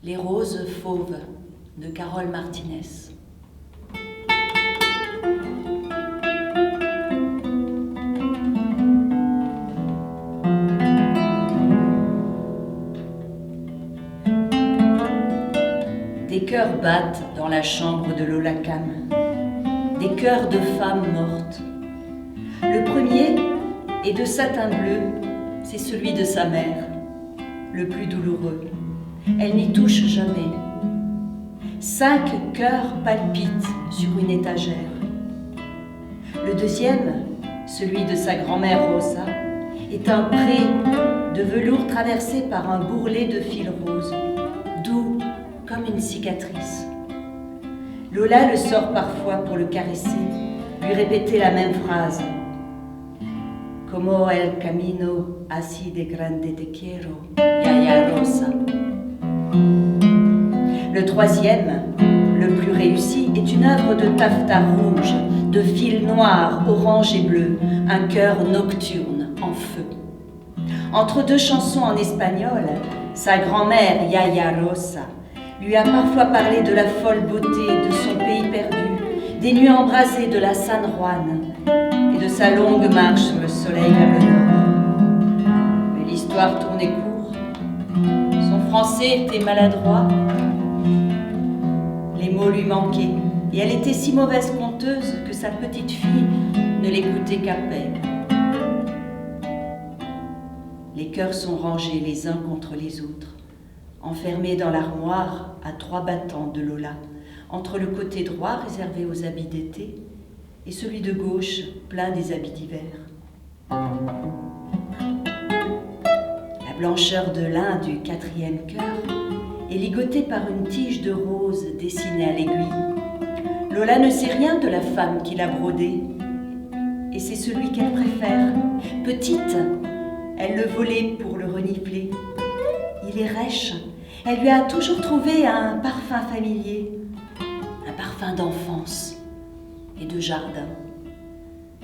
Les roses fauves de Carole Martinez. Des cœurs battent dans la chambre de Lola Cam, des cœurs de femmes mortes. Le premier est de satin bleu, c'est celui de sa mère, le plus douloureux. Elle n'y touche jamais. 5 cœurs palpitent sur une étagère. Le deuxième, celui de sa grand-mère Rosa, est un pré de velours traversé par un bourrelet de fil rose, doux comme une cicatrice. Lola le sort parfois pour le caresser, lui répéter la même phrase. Como el camino así de grande te quiero, Yaya Rosa. Le troisième, le plus réussi, est une œuvre de taffetas rouge, de fil noir, orange et bleu, un cœur nocturne en feu. Entre 2 chansons en espagnol, sa grand-mère, Yaya Rosa, lui a parfois parlé de la folle beauté de son pays perdu, des nuits embrasées de la San Juan et de sa longue marche sur le soleil vers le nord. Mais l'histoire tournait court. Son français était maladroit. Les mots lui manquaient, et elle était si mauvaise conteuse que sa petite fille ne l'écoutait qu'à peine. Les cœurs sont rangés les uns contre les autres, enfermés dans l'armoire à 3 battants de Lola, entre le côté droit réservé aux habits d'été et celui de gauche plein des habits d'hiver. La blancheur de lin du 4e cœur est ligotée par une tige de rose dessinée à l'aiguille. Lola ne sait rien de la femme qui l'a brodé, et c'est celui qu'elle préfère. Petite, elle le volait pour le renifler. Il est rêche. Elle lui a toujours trouvé un parfum familier, un parfum d'enfance et de jardin.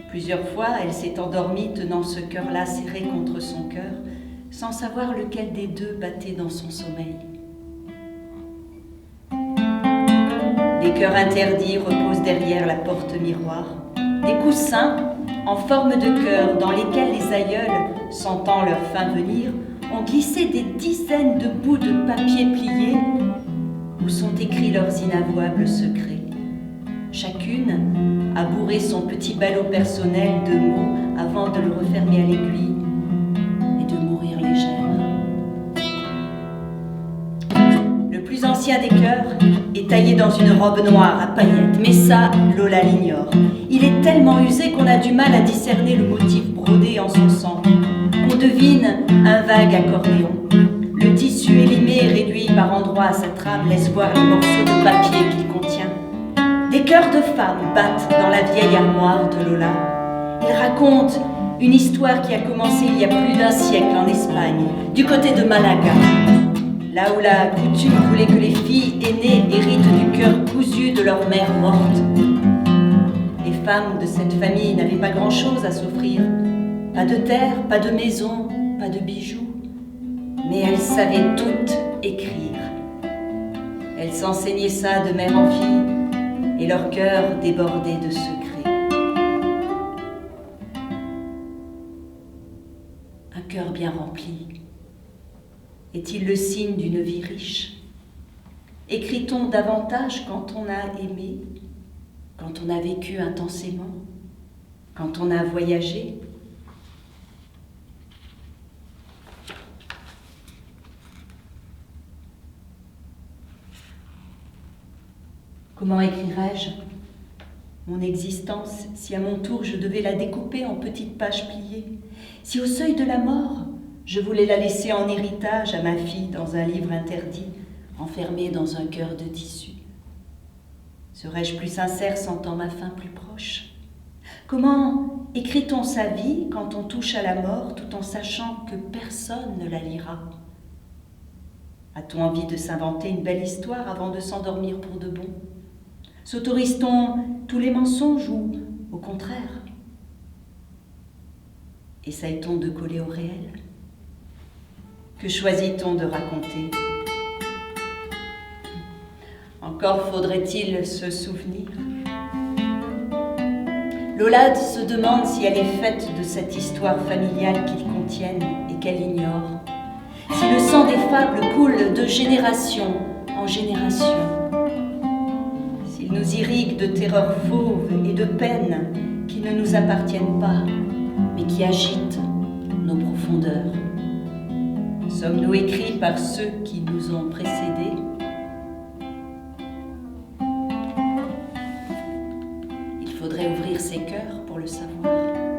Plusieurs fois, elle s'est endormie tenant ce cœur-là serré contre son cœur, sans savoir lequel des deux battait dans son sommeil. Des cœurs interdits reposent derrière la porte miroir, des coussins en forme de cœur dans lesquels les aïeuls, sentant leur fin venir, ont glissé des dizaines de bouts de papier pliés où sont écrits leurs inavouables secrets. Chacune a bourré son petit ballot personnel de mots avant de le refermer à l'aiguille et de mourir légère. Le plus ancien des cœurs est taillé dans une robe noire à paillettes, mais ça, Lola l'ignore. Il est tellement usé qu'on a du mal à discerner le motif brodé en son sang. On devine un vague accordéon. Le tissu élimé et réduit par endroits à sa trame laisse voir les morceaux de papier qu'il contient. Des cœurs de femmes battent dans la vieille armoire de Lola. Ils racontent une histoire qui a commencé il y a plus d'1 siècle en Espagne, du côté de Malaga, là où la coutume voulait que les filles aînées héritent du cœur cousu de leur mère morte. Les femmes de cette famille n'avaient pas grand-chose à s'offrir. Pas de terre, pas de maison, pas de bijoux, mais elles savaient toutes écrire. Elles s'enseignaient ça de mère en fille, et leur cœur débordait de secrets. Un cœur bien rempli est-il le signe d'une vie riche? Écrit-on davantage quand on a aimé, quand on a vécu intensément, quand on a voyagé? Comment écrirais-je mon existence si à mon tour je devais la découper en petites pages pliées? Si au seuil de la mort, je voulais la laisser en héritage à ma fille dans un livre interdit, enfermé dans un cœur de tissu? Serais-je plus sincère sentant ma fin plus proche? Comment écrit-on sa vie quand on touche à la mort tout en sachant que personne ne la lira? A-t-on envie de s'inventer une belle histoire avant de s'endormir pour de bon? S'autorise-t-on tous les mensonges ou au contraire? Essaye-t-on de coller au réel? Que choisit-on de raconter? Encore faudrait-il se souvenir. Lolade se demande si elle est faite de cette histoire familiale qu'ils contiennent et qu'elle ignore. Si le sang des fables coule de génération en génération. S'il nous irrigue de terreurs fauves et de peines qui ne nous appartiennent pas, mais qui agitent nos profondeurs. Sommes-nous écrits par ceux qui nous ont précédés? Il faudrait ouvrir ses cœurs pour le savoir.